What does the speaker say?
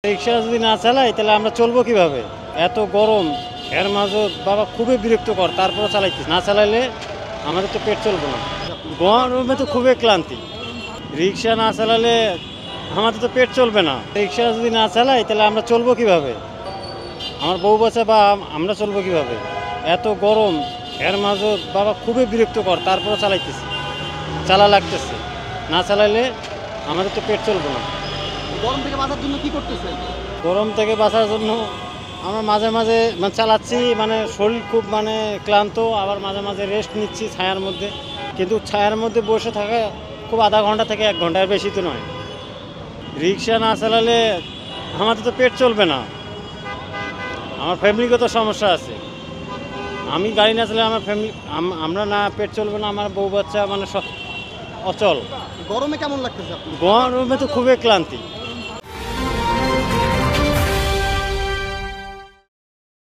রিক্সা যদি না চালাই তাহলে আমরা চলবো কিভাবে? এত গরম, এর মাঝে বাবা খুবই বিরক্তকর, তারপরে চালাইতে না চালাইলে আমাদের তো পেট চলবে না। গরমে তো খুবই ক্লান্তি, রিক্সা না চালালে আমাদের তো পেট চলবে না। রিক্সা যদি না চালাই তাহলে আমরা চলবো কিভাবে? আমার বউ বাচ্চা বা আমরা চলবো কিভাবে? এত গরম, এর মাঝে বাবা খুবই বিরক্তকর, তারপরে চালাইতেছি, চালা লাগতেছে, না চালাইলে আমাদের তো পেট চলবে না। গরম থেকে বাঁচার জন্য কি করতেছেন? গরম থেকে বাঁচার জন্য আমরা মাঝে মাঝে চালাচ্ছি, শরীর খুব ক্লান্ত, আবার মাঝে মাঝে রেস্ট নিচ্ছি ছায়ার মধ্যে। কিন্তু ছায়ার মধ্যে বসে থাকা খুব আধা ঘন্টা থেকে 1 ঘন্টার বেশি তো নয়। রিক্সা না চালালে আমাদের তো পেট চলবে না, আমার ফ্যামিলিগত সমস্যা আছে। আমি গাড়ি না চালালে আমার ফ্যামিলি, আমরা না পেট চলবে না, আমার বউ বাচ্চা সব অচল। গরমে কেমন লাগতেছে আপনার? গরমে তো খুবই ক্লান্তি।